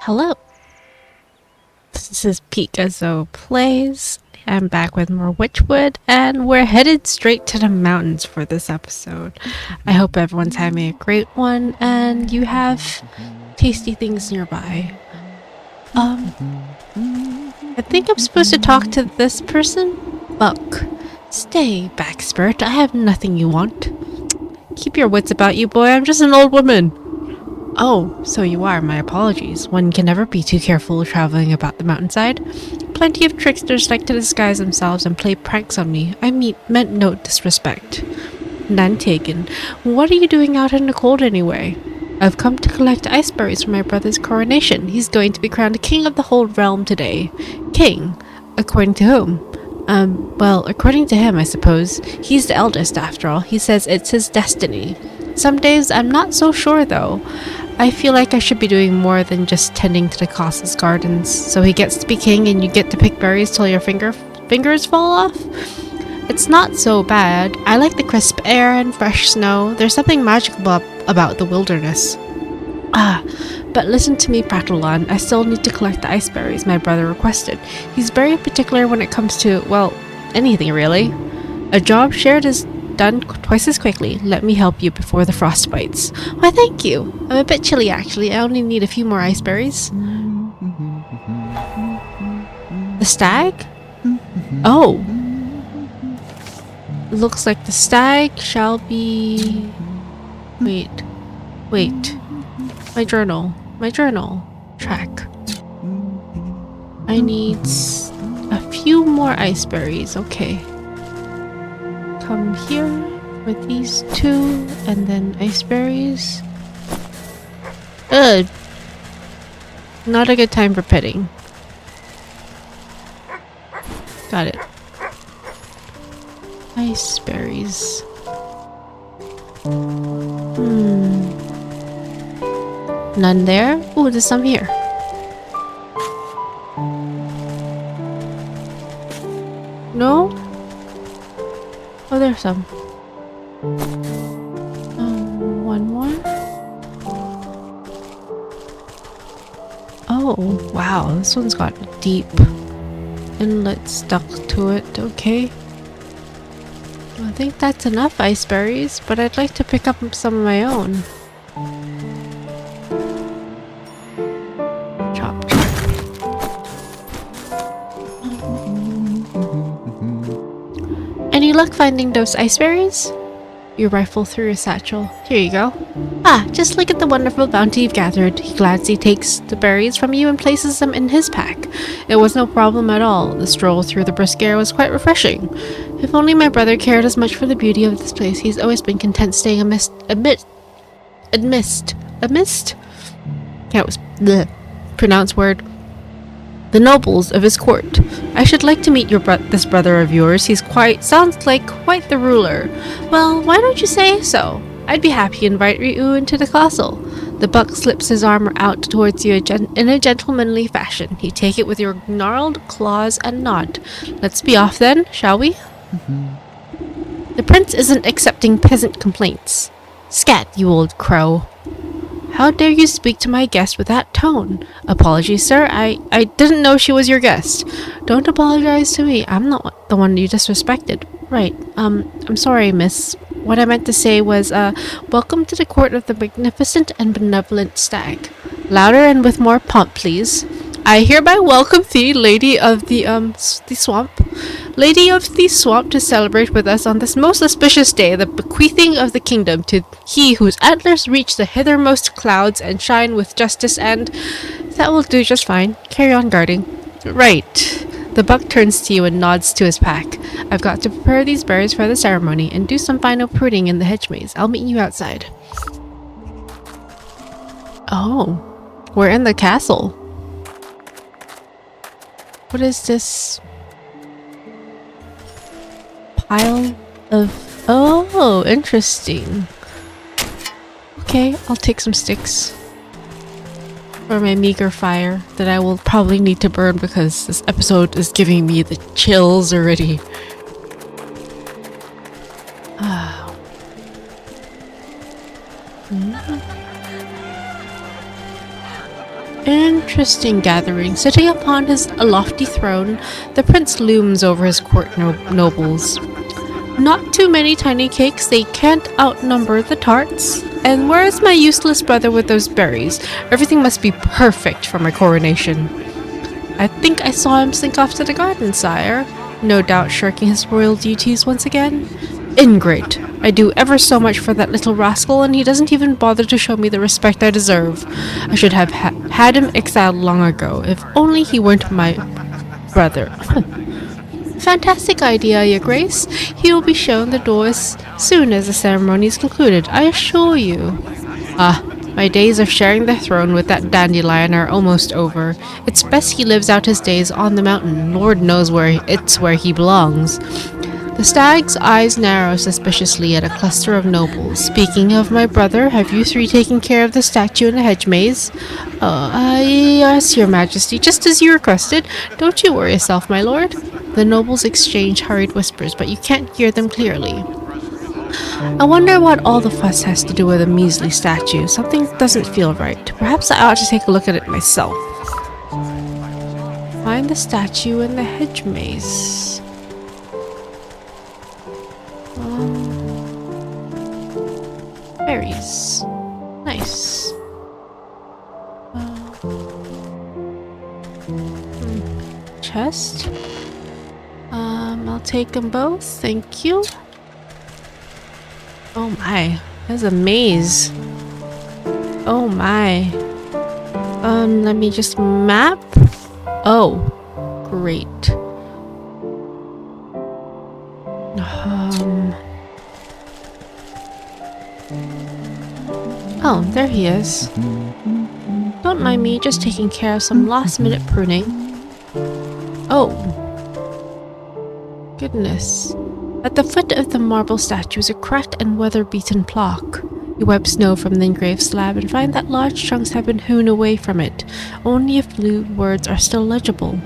Hello, this is Picasso Plays. I'm back with more Wytchwood, and we're headed straight to the mountains for this episode. I hope everyone's having a great one, and you have tasty things nearby. I think I'm supposed to talk to this person? Buck. Stay back, Spirit. I have nothing you want. Keep your wits about you, boy. I'm just an old woman. Oh, so you are. My apologies. One can never be too careful traveling about the mountainside. Plenty of tricksters like to disguise themselves and play pranks on me. I meant no disrespect. None taken. What are you doing out in the cold anyway? I've come to collect ice berries for my brother's coronation. He's going to be crowned king of the whole realm today. King? According to whom? Well, according to him, I suppose. He's the eldest, after all. He says it's his destiny. Some days I'm not so sure, though. I feel like I should be doing more than just tending to the castle's gardens. So he gets to be king and you get to pick berries till your fingers fall off? It's not so bad. I like the crisp air and fresh snow. There's something magical about the wilderness. But listen to me prattle on. I still need to collect the ice berries my brother requested. He's very particular when it comes to, well, anything really. A job shared is done twice as quickly. Let me help you before the frost bites. Why, thank you. I'm a bit chilly, actually. I only need a few more ice berries. The stag? Oh. Looks like the stag shall be... Wait. My journal. Track. I need a few more ice berries. Okay. Come here with these two, and then ice berries. Ugh. Not a good time for petting. Got it. Ice berries. None there? Ooh, there's some here. No? Oh, there's some. One more. Oh, wow. This one's got a deep inlet stuck to it. Okay. I think that's enough ice berries, but I'd like to pick up some of my own. Chop. Any luck finding those ice berries? You rifle through your satchel. Here you go. Just look at the wonderful bounty you've gathered. He gladly takes the berries from you and places them in his pack. It was no problem at all. The stroll through the brisk air was quite refreshing. If only my brother cared as much for the beauty of this place. He's always been content staying amidst can't pronounce word. The nobles of his court. I should like to meet this brother of yours. Sounds like quite the ruler. Well, why don't you say so? I'd be happy to invite you into the castle. The buck slips his arm out towards you in a gentlemanly fashion. You take it with your gnarled claws and nod. Let's be off then, shall we? The prince isn't accepting peasant complaints. Scat, you old crow. How dare you speak to my guest with that tone? Apologies, sir. I didn't know she was your guest. Don't apologize to me. I'm not the one you disrespected. Right. I'm sorry, miss. What I meant to say was, welcome to the court of the magnificent and benevolent stag. Louder and with more pomp, please. I hereby welcome thee, lady of the swamp. Lady of the swamp, to celebrate with us on this most auspicious day the bequeathing of the kingdom to he whose antlers reach the hithermost clouds and shine with justice and... That will do just fine. Carry on guarding. Right. The buck turns to you and nods to his pack. I've got to prepare these berries for the ceremony and do some final pruning in the hedge maze. I'll meet you outside. Oh. We're in the castle. What is this? Pile of... Oh, interesting. Okay, I'll take some sticks. For my meager fire that I will probably need to burn because this episode is giving me the chills already. interesting gathering. Sitting upon his lofty throne, the prince looms over his court nobles. Not too many tiny cakes, they can't outnumber the tarts. And where is my useless brother with those berries? Everything must be perfect for my coronation. I think I saw him slink off to the garden, sire. No doubt shirking his royal duties once again. Ingrate. I do ever so much for that little rascal, and he doesn't even bother to show me the respect I deserve. I should have had him exiled long ago, if only he weren't my brother. Fantastic idea, Your Grace. He will be shown the door as soon as the ceremony is concluded, I assure you. Ah, my days of sharing the throne with that dandelion are almost over. It's best he lives out his days on the mountain. Lord knows where he belongs. The stag's eyes narrow suspiciously at a cluster of nobles. Speaking of my brother, have you three taken care of the statue in the hedge maze? Yes, Your Majesty, just as you requested. Don't you worry yourself, my lord. The nobles exchange hurried whispers, but you can't hear them clearly. I wonder what all the fuss has to do with a measly statue. Something doesn't feel right. Perhaps I ought to take a look at it myself. Find the statue in the hedge maze. Berries. Nice. Chest. I'll take them both. Thank you. Oh my. There's a maze. Oh my. Let me just map. Oh. Great. Oh, there he is. Don't mind me, just taking care of some last-minute pruning. Oh. Goodness. At the foot of the marble statue is a cracked and weather-beaten plaque. You wipe snow from the engraved slab and find that large chunks have been hewn away from it. Only a few words are still legible.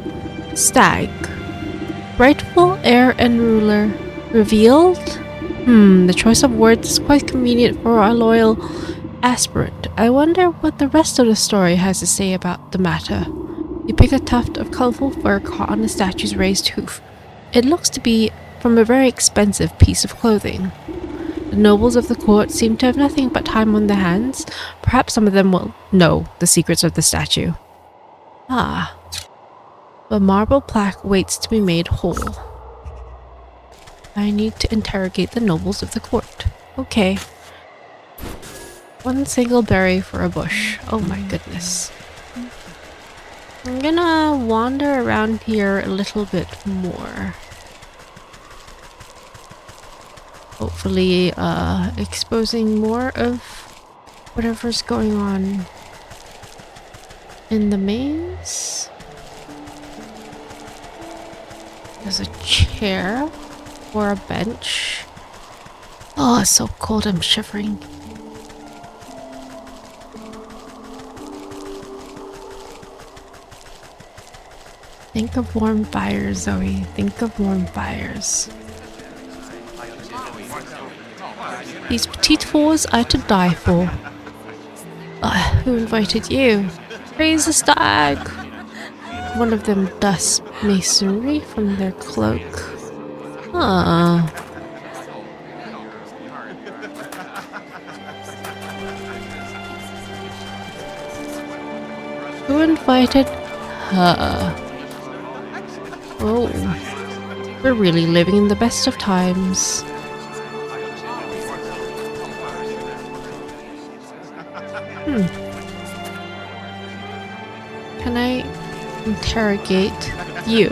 Stag. Rightful heir and ruler. Revealed? The choice of words is quite convenient for our loyal aspirant. I wonder what the rest of the story has to say about the matter. You pick a tuft of colorful fur caught on the statue's raised hoof. It looks to be from a very expensive piece of clothing. The nobles of the court seem to have nothing but time on their hands. Perhaps some of them will know the secrets of the statue. Ah. The marble plaque waits to be made whole. I need to interrogate the nobles of the court. Okay. One single berry for a bush. Oh my goodness. I'm gonna wander around here a little bit more. Hopefully, exposing more of whatever's going on in the maze. There's a chair or a bench. Oh, it's so cold, I'm shivering. Think of warm fires, Zoe. Think of warm fires. These petite fours are to die for. Who invited you? Praise the stag! One of them dusts masonry from their cloak. Who invited her? Oh, we're really living in the best of times. Can I interrogate you?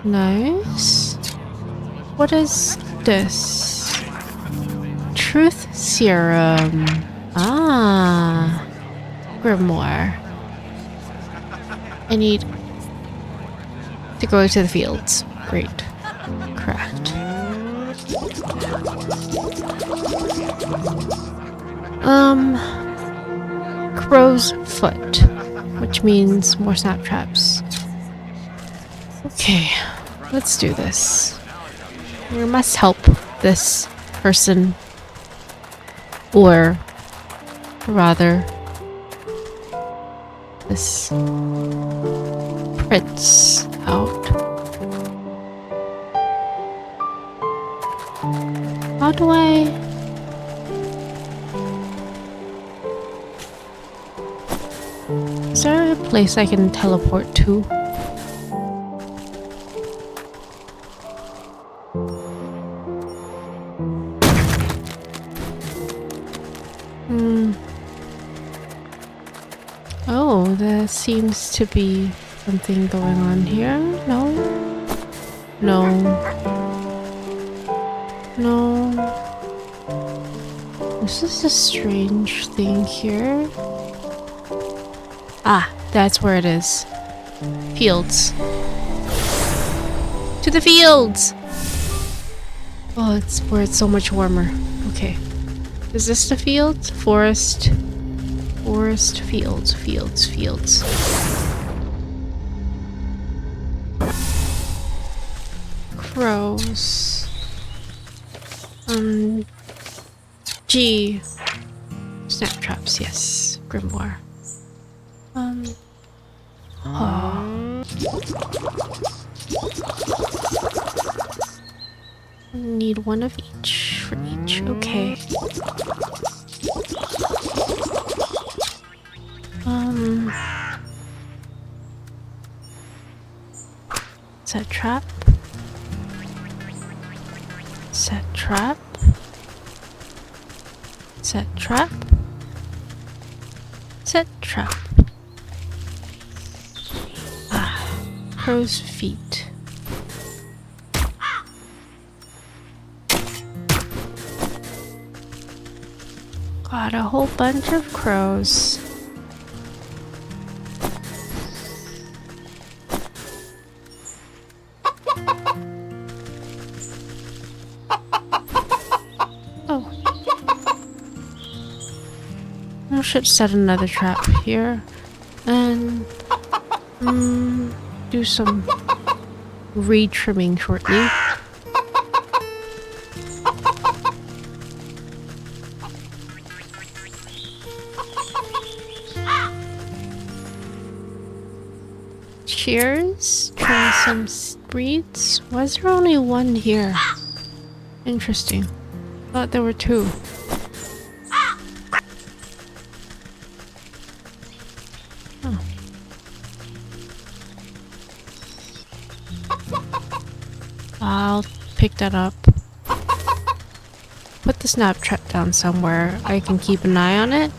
Nice. What is this? Truth serum. Ah. Grimoire. I need to go to the fields. Great. Craft. Crow's foot, which means more snap traps. Okay, let's do this. We must help this person, or rather this prince out. How do I... Is there a place I can teleport to? Oh, there seems to be something going on here. No? No. No. This is a strange thing here. Ah, that's where it is. Fields. To the fields! Oh, it's where it's so much warmer. Okay. Is this the field? Forest. Forest, fields, fields, fields. Crows. G. Snap traps, yes. Grimoire. Need one of each for each. Okay. Set trap. Set trap. Set trap. Set trap. Ah, crow's feet. Got a whole bunch of crows. Oh. I should set another trap here and do some re-trimming shortly. Cheers. Try some breeds. Why is there only one here? Interesting. Thought there were two. Oh. I'll pick that up. Put the snap trap down somewhere. I can keep an eye on it.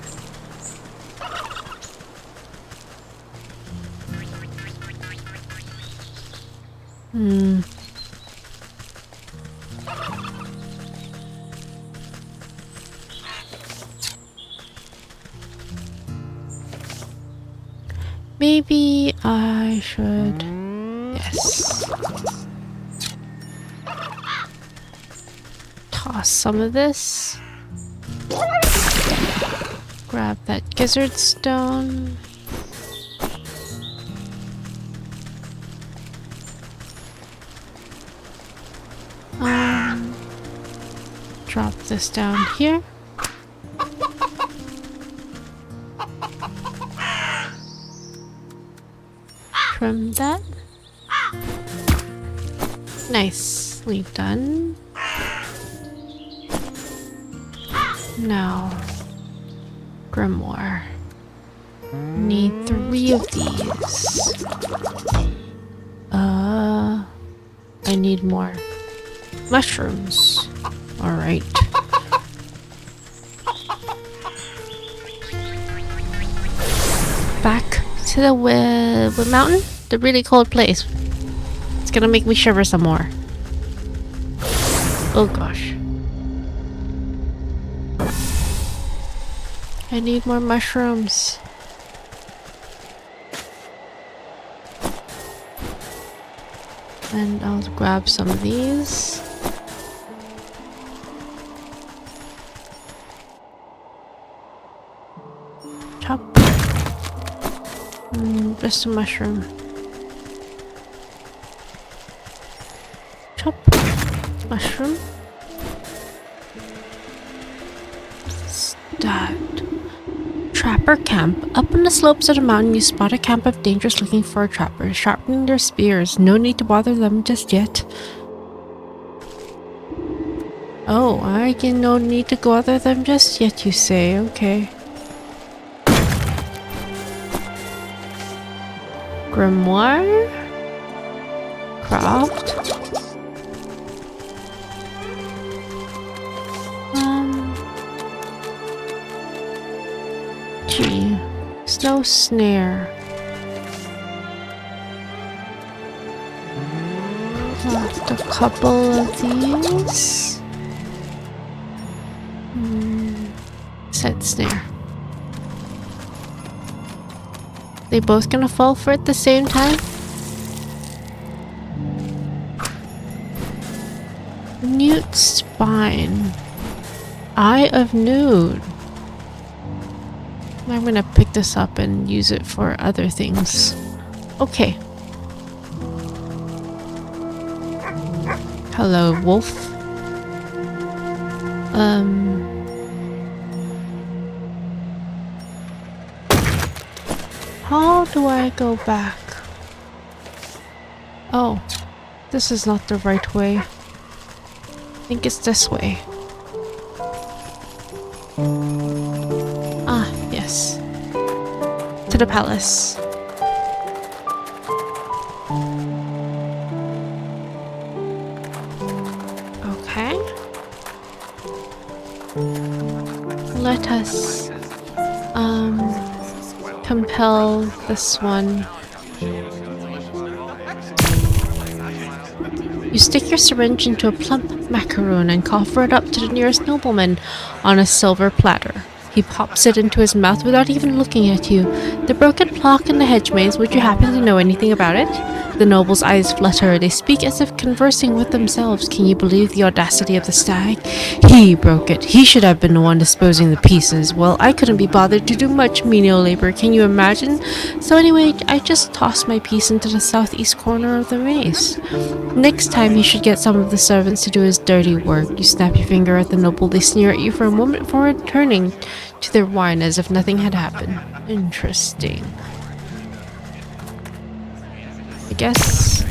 Maybe I should... Yes. Toss some of this. Grab that gizzard stone. Drop this down here. Trim that. Nicely done. Now, grimoire. Need 3 of these. I need more mushrooms. Alright. Back to the Wytchwood mountain? The really cold place. It's gonna make me shiver some more. Oh gosh. I need more mushrooms. And I'll grab some of these. Chop. Just a mushroom. Chop. Mushroom. Stat. Trapper camp. Up on the slopes of the mountain, you spot a camp of dangerous looking for trappers, sharpening their spears. No need to bother them just yet. Oh, I can no need to bother them just yet, you say. Okay. Grimoire? Craft? Gee. Snow snare. Left a couple of these. Set snare. They both gonna fall for it at the same time? Newt spine. Eye of Nude. I'm gonna pick this up and use it for other things. Okay. Hello, wolf. How do I go back? Oh, this is not the right way. I think it's this way. Ah, yes. To the palace. Okay. Let us compel this one. You stick your syringe into a plump macaroon and offer it up to the nearest nobleman on a silver platter. He pops it into his mouth without even looking at you. The broken clock in the hedge maze, would you happen to know anything about it? The noble's eyes flutter. They speak as if conversing with themselves. Can you believe the audacity of the stag? He broke it. He should have been the one disposing the pieces. Well, I couldn't be bothered to do much menial labor. Can you imagine? So anyway, I just tossed my piece into the southeast corner of the maze. Next time, you should get some of the servants to do his dirty work. You snap your finger at the noble. They sneer at you for a moment before returning to their wine as if nothing had happened. Interesting. I guess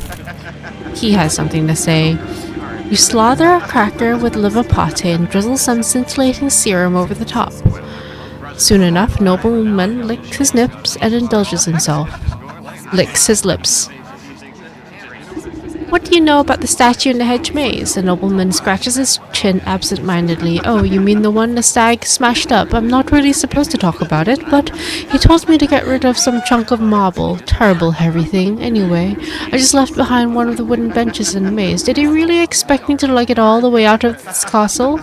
he has something to say. You slather a cracker with liver pate and drizzle some scintillating serum over the top. Soon enough, nobleman licks his lips and indulges himself. Licks his lips. What do you know about the statue in the hedge maze? The nobleman scratches his chin absent-mindedly. Oh, you mean the one the stag smashed up? I'm not really supposed to talk about it, but he told me to get rid of some chunk of marble. Terrible heavy thing. Anyway, I just left behind one of the wooden benches in the maze. Did he really expect me to lug it all the way out of this castle?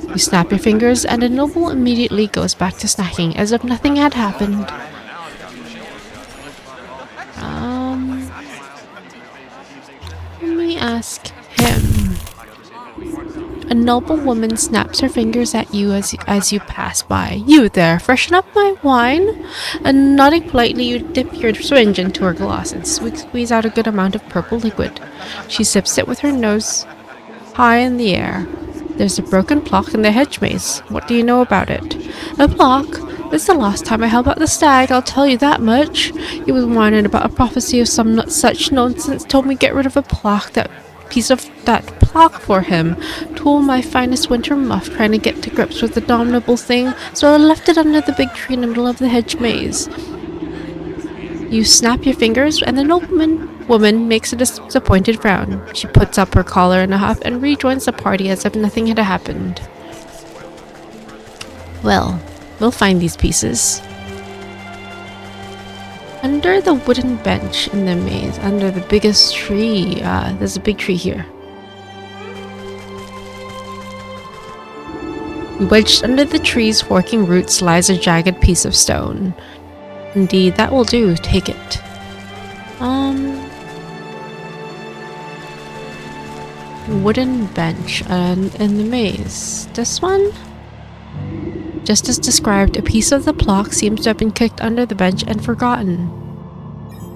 You snap your fingers, and the noble immediately goes back to snacking, as if nothing had happened. Let me ask him. A noble woman snaps her fingers at you as you pass by. You there, freshen up my wine? And nodding politely, you dip your syringe into her glass and squeeze out a good amount of purple liquid. She sips it with her nose high in the air. There's a broken clock in the hedge maze. What do you know about it? A clock? This is the last time I help out the stag, I'll tell you that much. He was whining about a prophecy of some such nonsense, told me get rid of a plaque, that plaque for him. Told my finest winter muff trying to get to grips with the damnable thing, so I left it under the big tree in the middle of the hedge maze. You snap your fingers, and the woman makes a disappointed frown. She puts up her collar in a huff and rejoins the party as if nothing had happened. Well, we'll find these pieces. Under the wooden bench in the maze, under the biggest tree, there's a big tree here. Wedged under the tree's forking roots lies a jagged piece of stone. Indeed, that will do. Take it. Wooden bench in the maze. This one? Just as described, a piece of the plaque seems to have been kicked under the bench and forgotten.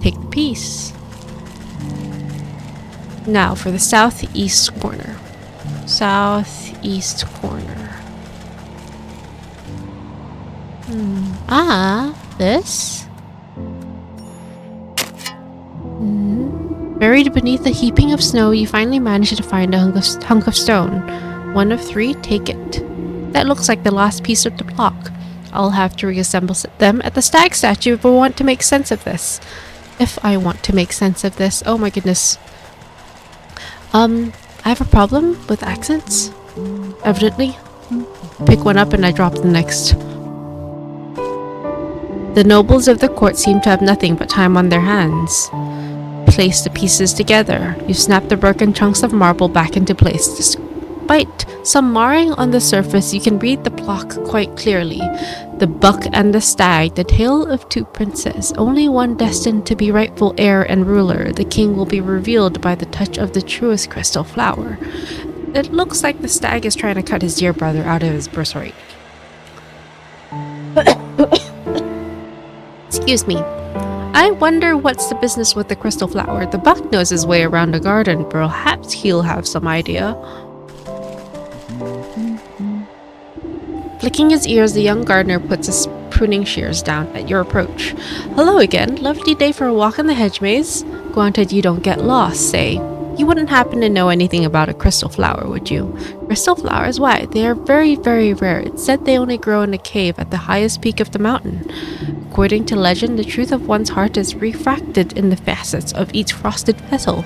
Take the piece. Now for the southeast corner. Southeast corner. Ah, this? Buried beneath a heaping of snow, you finally manage to find a hunk of stone. 1 of 3, take it. That looks like the last piece of the block. I'll have to reassemble them at the stag statue if I want to make sense of this. Oh my goodness. I have a problem with accents. Evidently. Pick one up and I drop the next. The nobles of the court seem to have nothing but time on their hands. Place the pieces together. You snap the broken chunks of marble back into place. Despite some marring on the surface, you can read the block quite clearly. The buck and the stag, the tale of 2 princes, only one destined to be rightful heir and ruler. The king will be revealed by the touch of the truest crystal flower. It looks like the stag is trying to cut his dear brother out of his birthright. Excuse me. I wonder what's the business with the crystal flower. The buck knows his way around the garden. Perhaps he'll have some idea. Flicking his ears, the young gardener puts his pruning shears down at your approach. Hello again. Lovely day for a walk in the hedge maze. Granted you don't get lost, say. You wouldn't happen to know anything about a crystal flower, would you? Crystal flowers? Why, they are very, very rare. It's said they only grow in a cave at the highest peak of the mountain. According to legend, the truth of one's heart is refracted in the facets of each frosted petal.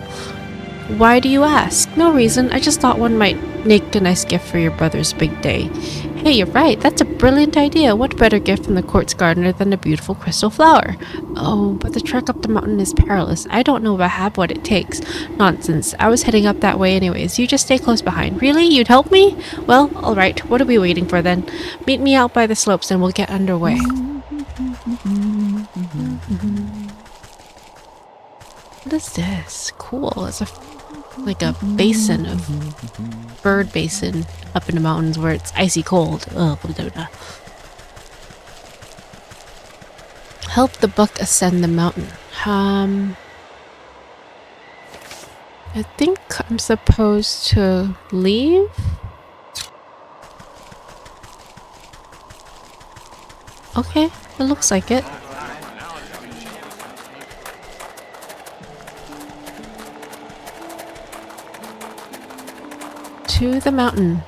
Why do you ask? No reason. I just thought one might make a nice gift for your brother's big day. Hey, you're right. That's a brilliant idea. What better gift from the court's gardener than a beautiful crystal flower? Oh, but the trek up the mountain is perilous. I don't know if I have what it takes. Nonsense. I was heading up that way anyways. You just stay close behind. Really? You'd help me? Well, alright. What are we waiting for then? Meet me out by the slopes and we'll get underway. What is this? Cool. It's like a basin of bird basin up in the mountains where it's icy cold. Ugh, blah, blah, blah. Help the buck ascend the mountain. I think I'm supposed to leave. Okay, it looks like it. To the mountain.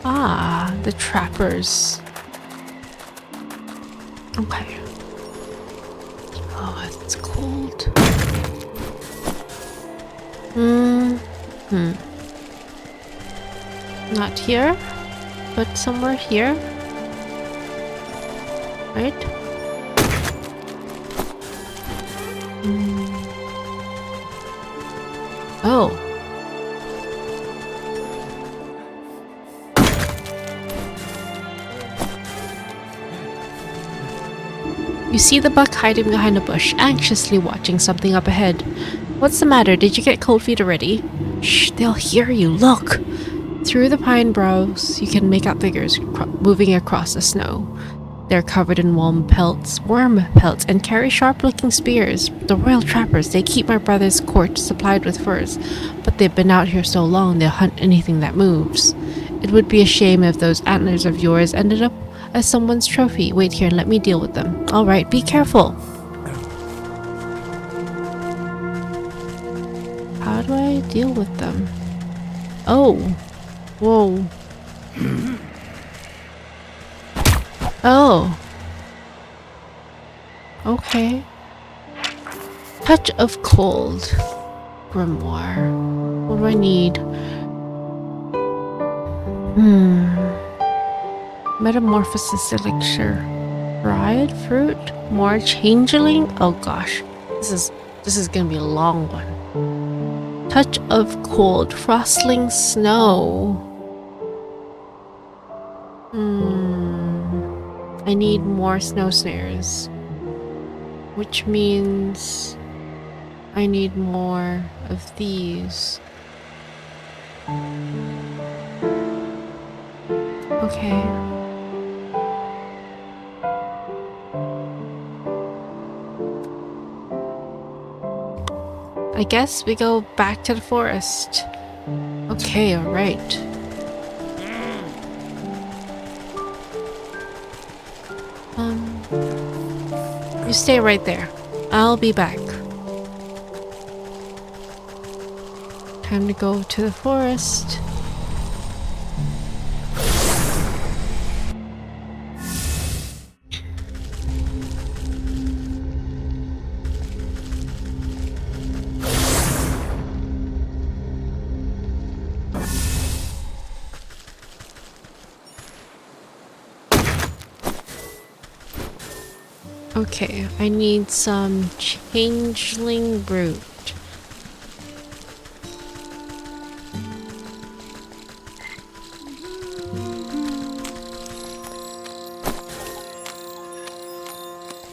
Ah, the trappers. Okay. Oh, it's cold. Not here, but somewhere here. Right? Oh. You see the buck hiding behind a bush, anxiously watching something up ahead. What's the matter? Did you get cold feet already? Shh, they'll hear you. Look! Through the pine boughs, you can make out figures moving across the snow. They're covered in worm pelts, and carry sharp-looking spears. The royal trappers, they keep my brother's court supplied with furs, but they've been out here so long they'll hunt anything that moves. It would be a shame if those antlers of yours ended up as someone's trophy. Wait here and let me deal with them. Alright, be careful. How do I deal with them? Oh. Whoa. Oh. Okay. Touch of cold. Grimoire. What do I need? Metamorphosis elixir. Dried fruit? More changeling? Oh gosh. This is gonna be a long one. Touch of cold. Frostling snow. I need more snow snares. Which means I need more of these. Okay. I guess we go back to the forest. Okay, alright. You stay right there. I'll be back. Time to go to the forest. Okay, I need some changeling brew.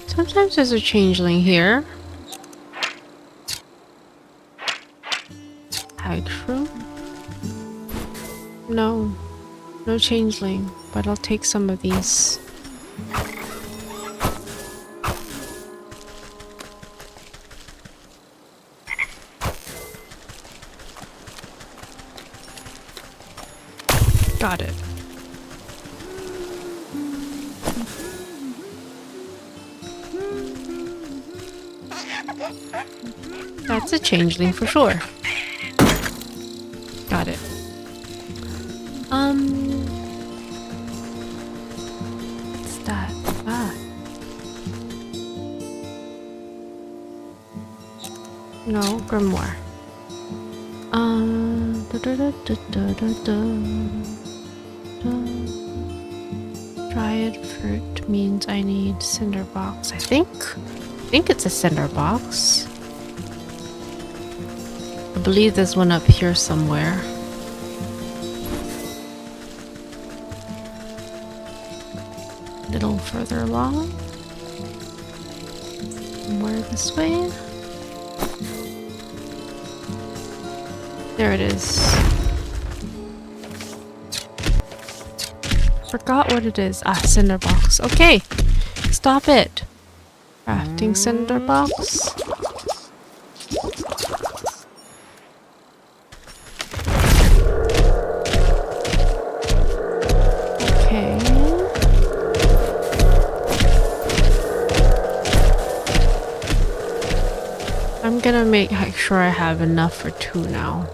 Sometimes there's a changeling here. Hide fruit? No. No changeling, but I'll take some of these. Got it. That's a changeling for sure. Got it. What's that? Ah. No, grimoire. Dryad fruit means I need cinder box, I think. I think it's a cinder box. I believe there's one up here somewhere. A little further along. Somewhere this way. There it is. Forgot what it is. Ah, cinder box. Okay. Stop it. Crafting cinder box. Okay. I'm gonna make sure I have enough for 2 now.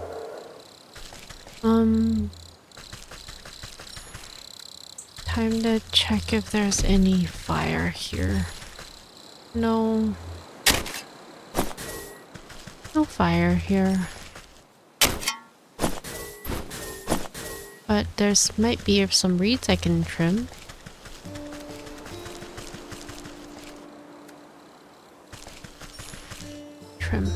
Time to check if there's any fire here. No. No fire here. But there's might be some reeds I can trim. Trim.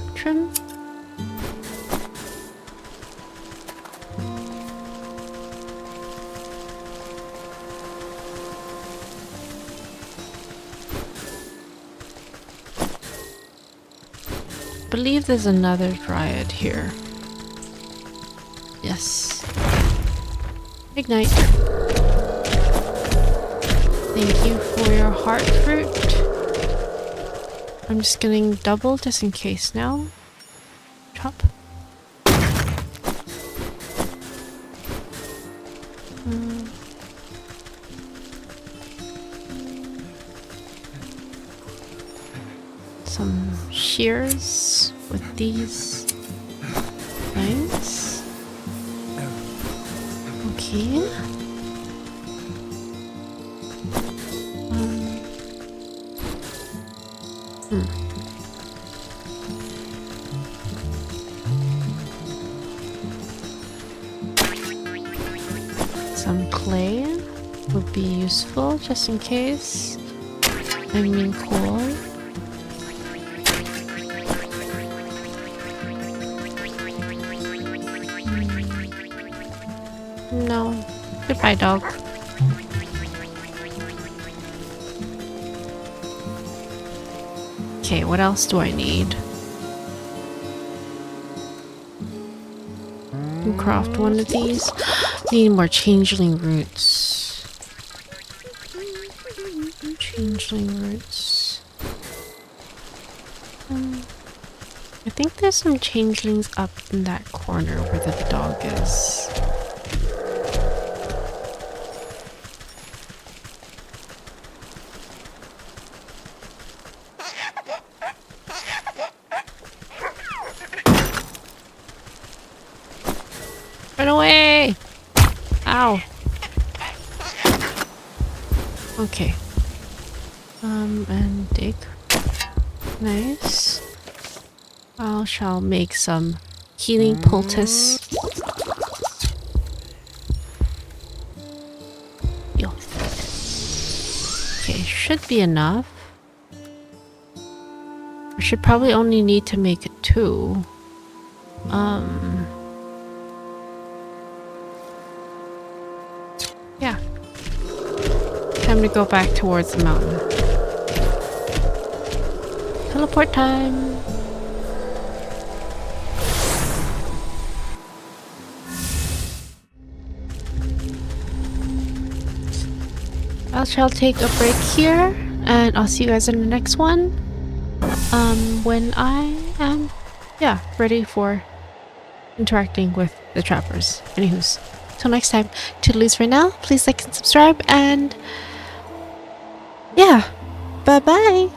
I believe there's another dryad here. Yes. Ignite. Thank you for your heart fruit. I'm just getting double just in case now. Chop. Some shears with these things. Okay. Some clay would be useful just in case. I mean coal. No. Goodbye, dog. Okay, what else do I need? And craft one of these. Need more changeling roots. Changeling roots. I think there's some changelings up in that corner where the dog is. Run away! Ow. Okay. And dig. Nice. I shall make some healing poultice. Yo. Okay, should be enough. I should probably only need to make 2. Yeah. Time to go back towards the mountain. Teleport time! I shall take a break here, and I'll see you guys in the next one. When I am, ready for interacting with the trappers. Anywho's, till next time, toodaloo for now. Please like and subscribe, and yeah, bye bye.